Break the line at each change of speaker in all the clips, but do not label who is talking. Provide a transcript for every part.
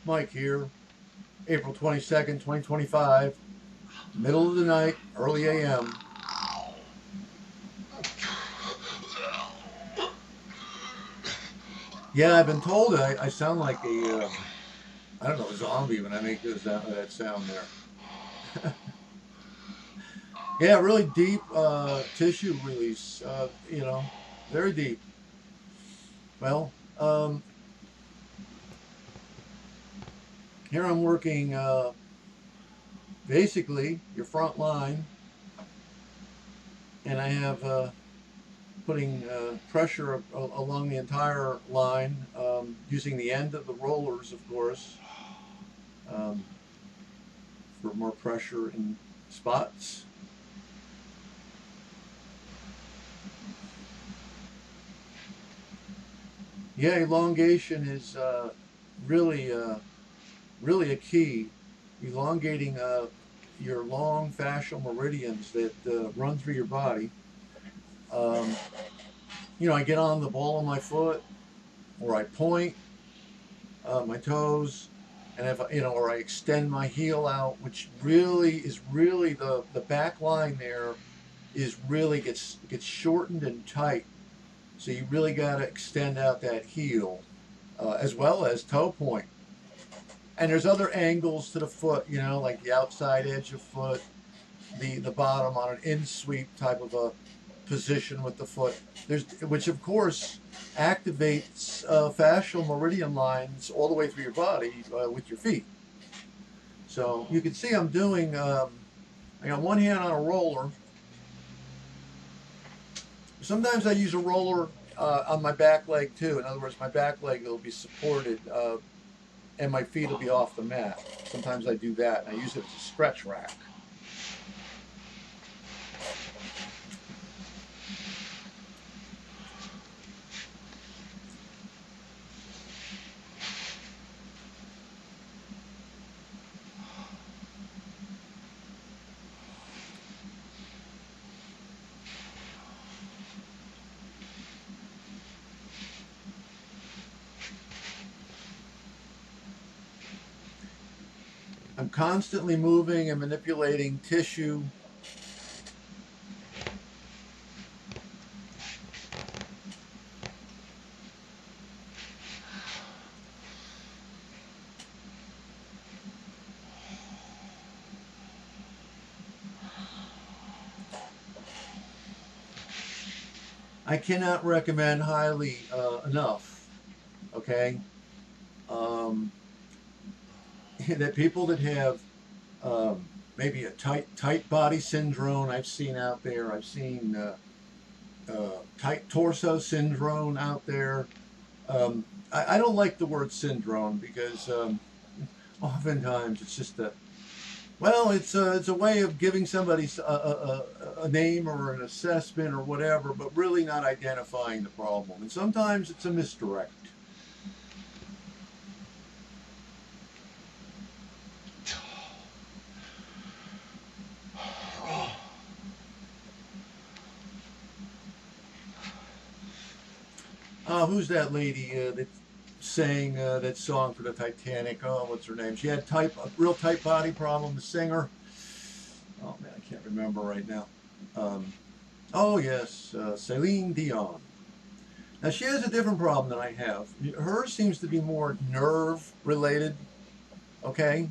Mike here, April 22nd, 2025, middle of the night, early AM. Yeah, I've been told I sound like a, I don't know, a zombie when I make that sound there. Yeah, really deep tissue release, very deep. Well, here I'm working basically your front line, and I have putting pressure along the entire line using the end of the rollers, of course, um, for more pressure in spots. Yeah, elongation is really, really a key. Elongating your long fascial meridians that run through your body. Um, I get on the ball of my foot, or I point my toes, and if or I extend my heel out, which really is really the back line there is really gets shortened and tight. So you really got to extend out that heel, as well as toe point. And there's other angles to the foot, like the outside edge of foot, the bottom on an in sweep type of a position with the foot. Which of course activates fascial meridian lines all the way through your body with your feet. So you can see I'm doing. I got one hand on a roller. Sometimes I use a roller on my back leg too. In other words, my back leg will be supported and my feet will be off the mat. Sometimes I do that, and I use it as a stretch rack. I'm constantly moving and manipulating tissue. I cannot recommend highly enough, okay, um, that people that have maybe a tight body syndrome I've seen out there. I've seen tight torso syndrome out there. I don't like the word syndrome because oftentimes it's just it's a way of giving somebody a name or an assessment or whatever, but really not identifying the problem. And sometimes it's a misdirect. Who's that lady that sang that song for the Titanic? Oh, what's her name? She had a real tight body problem. The singer. Oh man, I can't remember right now. Um, oh yes, Celine Dion. Now she has a different problem than I have. Hers seems to be more nerve related. Okay,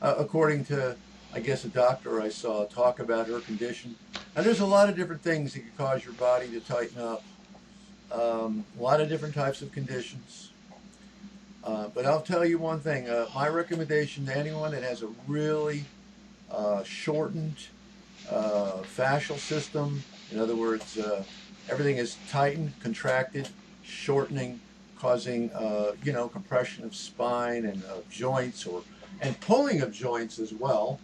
according to I guess a doctor I saw talk about her condition. Now there's a lot of different things that can cause your body to tighten up. A lot of different types of conditions. But I'll tell you one thing. My recommendation to anyone that has a really shortened fascial system, in other words, everything is tightened, contracted, shortening, causing compression of spine and joints and pulling of joints as well.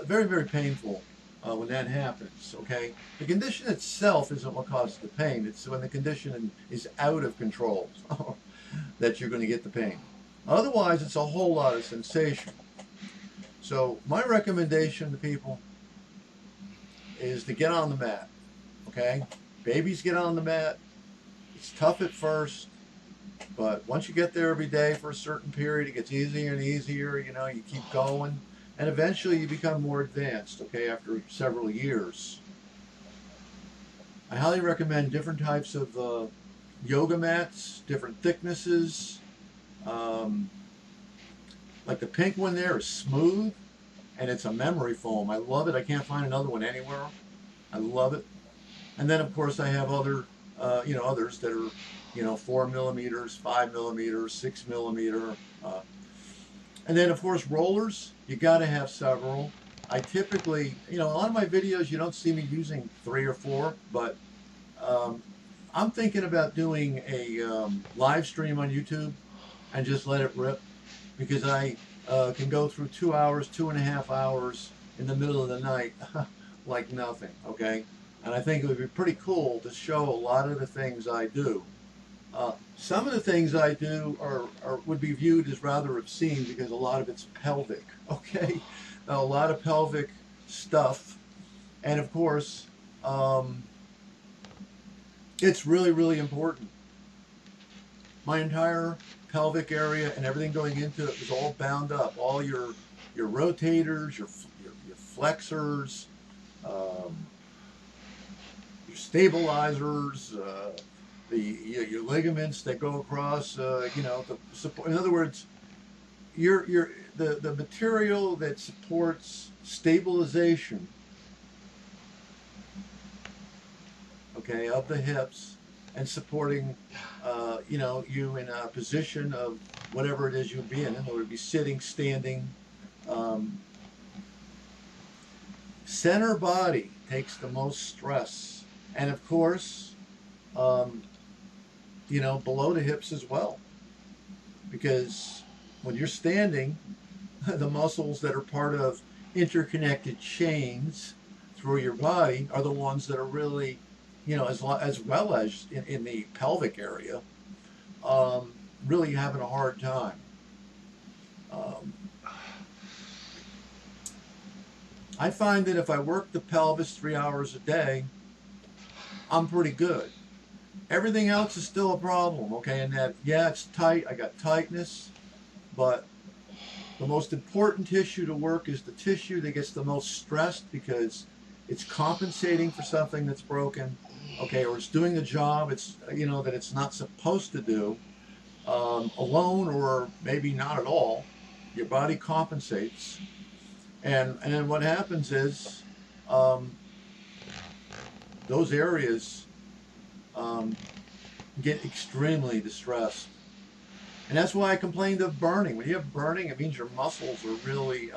Very, very painful when that happens, okay? The condition itself isn't what causes the pain. It's when the condition is out of control that you're going to get the pain. Otherwise, it's a whole lot of sensation. So my recommendation to people is to get on the mat, okay? Babies get on the mat. It's tough at first, But once you get there every day for a certain period, it gets easier and easier. You know, you keep going, and eventually you become more advanced. Okay, after several years. I highly recommend different types of yoga mats, different thicknesses. Um, like the pink one there is smooth, and it's a memory foam. I love it. I can't find another one anywhere. I love it. And then of course I have other, others that are, 4 millimeters, 5 millimeters, 6 millimeter. And then of course rollers, you got to have several. I typically, a lot of my videos, you don't see me using 3 or 4, but I'm thinking about doing a live stream on YouTube and just let it rip, because I can go through 2 hours, 2.5 hours in the middle of the night like nothing, okay? And I think it would be pretty cool to show a lot of the things I do. Some of the things I do would be viewed as rather obscene because a lot of it's pelvic, okay? A lot of pelvic stuff. And of course, it's really, really important. My entire pelvic area and everything going into it was all bound up. All your rotators, your flexors, your stabilizers, your ligaments that go across, the support. In other words, the material that supports stabilization, okay, of the hips, and supporting, you in a position of whatever it is you'd be in. It would be sitting, standing. Center body takes the most stress, and of course, below the hips as well, because when you're standing, the muscles that are part of interconnected chains through your body are the ones that are really, as well as in the pelvic area, really having a hard time. I find that if I work the pelvis 3 hours a day, I'm pretty good. Everything else is still a problem, okay? And that, yeah, it's tight. I got tightness, but the most important tissue to work is the tissue that gets the most stressed because it's compensating for something that's broken, okay, or it's doing the job it's that it's not supposed to do, alone or maybe not at all. Your body compensates, and then what happens is those areas get extremely distressed. And that's why I complained of burning. When you have burning, it means your muscles are really,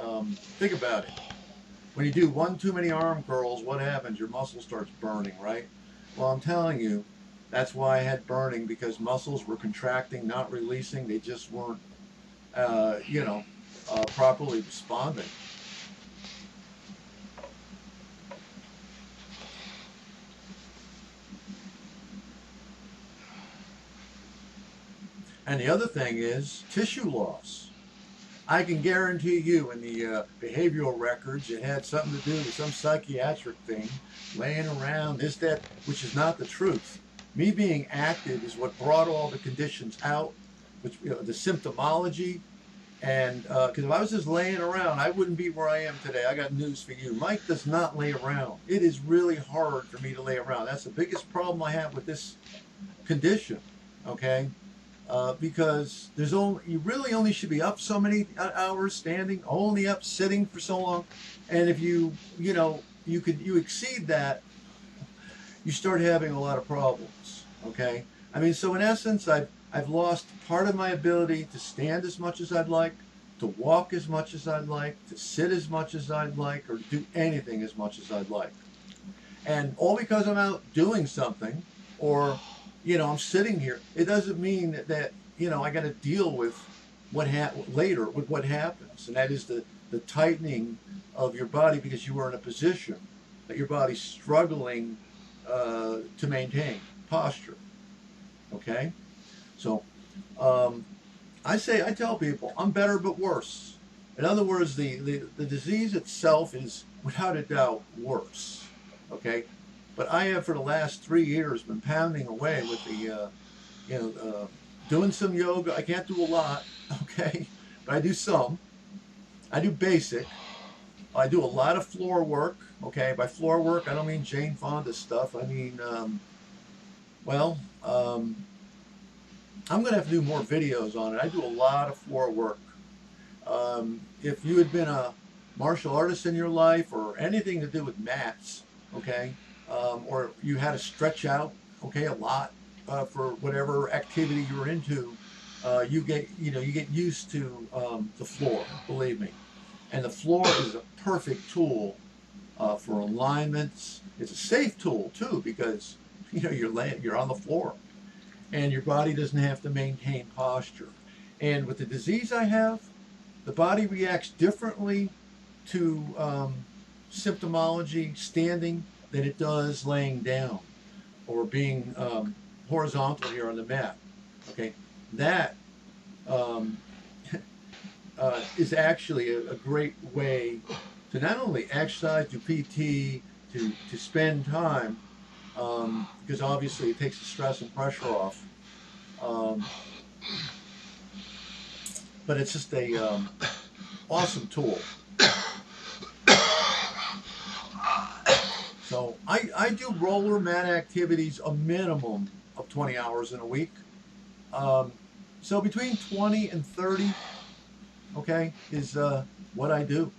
think about it. When you do one too many arm curls, what happens? Your muscle starts burning, right? Well, I'm telling you, that's why I had burning, because muscles were contracting, not releasing. They just weren't, properly responding. And the other thing is tissue loss. I can guarantee you in the behavioral records it had something to do with some psychiatric thing, laying around, this, that, which is not the truth. Me being active is what brought all the conditions out, which the symptomology. And because if I was just laying around, I wouldn't be where I am today. I got news for you. Mike does not lay around. It is really hard for me to lay around. That's the biggest problem I have with this condition, okay? Because you really only should be up so many hours standing, only up sitting for so long, and if you exceed that, you start having a lot of problems. Okay, I mean, so in essence, I've lost part of my ability to stand as much as I'd like, to walk as much as I'd like, to sit as much as I'd like, or to do anything as much as I'd like, and all because I'm out doing something, or I'm sitting here. It doesn't mean that I got to deal with what happens, and that is the tightening of your body because you are in a position that your body's struggling to maintain posture. Okay, so I tell people I'm better but worse. In other words, the disease itself is without a doubt worse. Okay. But I have, for the last 3 years, been pounding away with the, doing some yoga. I can't do a lot, okay, but I do some. I do basic. I do a lot of floor work. Okay, by floor work, I don't mean Jane Fonda stuff. I mean, well, I'm going to have to do more videos on it. I do a lot of floor work. If you had been a martial artist in your life or anything to do with mats, okay, or you had to stretch out, okay, a lot for whatever activity you're into, you get used to the floor. Believe me, and the floor is a perfect tool for alignments. It's a safe tool too because you're on the floor and your body doesn't have to maintain posture. And with the disease I have, the body reacts differently to symptomology standing than it does laying down or being horizontal here on the mat. Okay, that um, is actually a great way to not only exercise, do PT, to spend time, because obviously it takes the stress and pressure off. Um, but it's just a awesome tool. So I do roller mat activities a minimum of 20 hours in a week. Um, so between 20 and 30, okay, is what I do.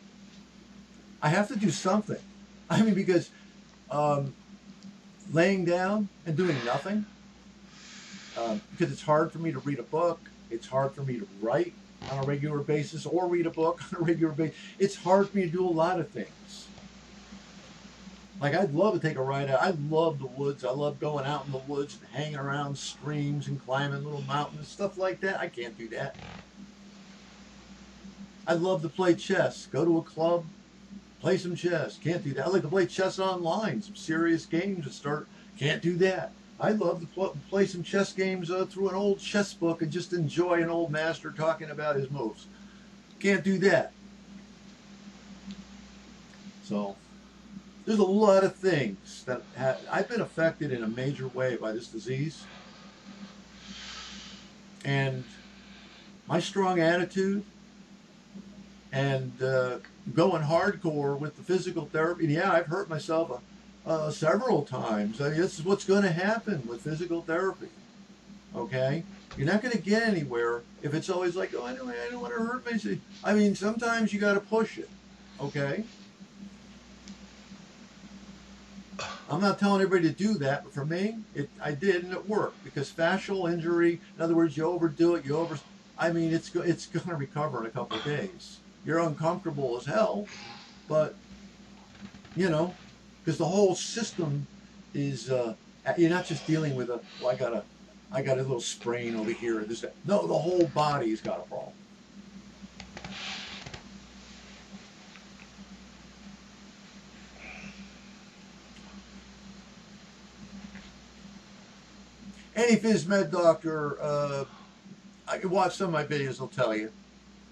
I have to do something. I mean, because um, laying down and doing nothing, because it's hard for me to read a book. It's hard for me to write on a regular basis or read a book on a regular basis. It's hard for me to do a lot of things. Like I'd love to take a ride out. I love the woods. I love going out in the woods and hanging around streams and climbing little mountains, stuff like that. I can't do that. I'd love to play chess. Go to a club, play some chess. Can't do that. I like to play chess online, some serious games and start. Can't do that. I'd love to play some chess games through an old chess book and just enjoy an old master talking about his moves. Can't do that. So there's a lot of things that I've been affected in a major way by this disease. And my strong attitude and going hardcore with the physical therapy. Yeah, I've hurt myself several times. I mean, this is what's going to happen with physical therapy. Okay? You're not going to get anywhere if it's always like, oh, I don't want to hurt myself. I mean, sometimes you got to push it. Okay? I'm not telling everybody to do that, but for me, I did, and it worked because fascial injury. In other words, you overdo it. I mean, it's going to recover in a couple of days. You're uncomfortable as hell, but because the whole system is. You're not just dealing with well, I got a little sprain over here. This, that. No, the whole body's got a problem. Any phys med doctor, I can watch some of my videos, they'll tell you.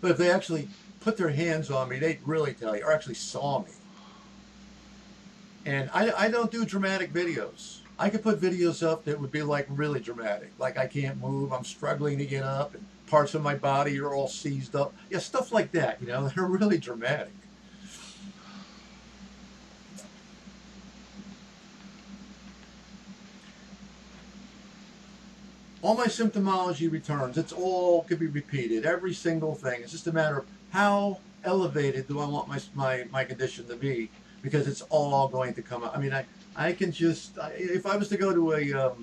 But if they actually put their hands on me, they'd really tell you, or actually saw me. And I don't do dramatic videos. I could put videos up that would be like really dramatic. Like I can't move, I'm struggling to get up, and parts of my body are all seized up. Yeah, stuff like that, they're really dramatic. All my symptomology returns. It's all could be repeated, every single thing. It's just a matter of how elevated do I want my condition to be, because it's all going to come out. I mean, I can just, if I was to go to a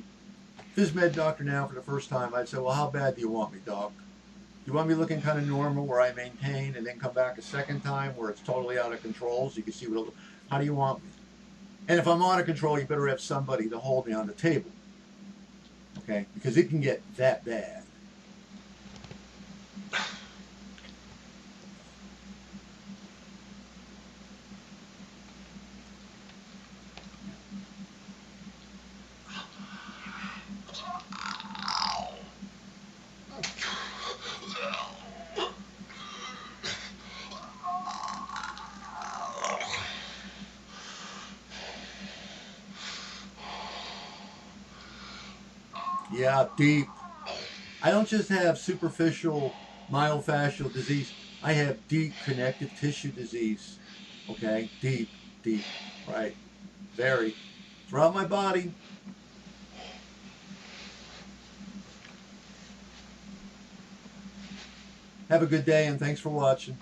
phys med doctor now for the first time, I'd say, well, how bad do you want me, doc? Do you want me looking kind of normal where I maintain and then come back a second time where it's totally out of control so you can see how do you want me? And if I'm out of control, you better have somebody to hold me on the table. Okay, because it can get that bad. Yeah, deep. I don't just have superficial myofascial disease. I have deep connective tissue disease. Okay, deep, deep, right? Very. Throughout my body. Have a good day and thanks for watching.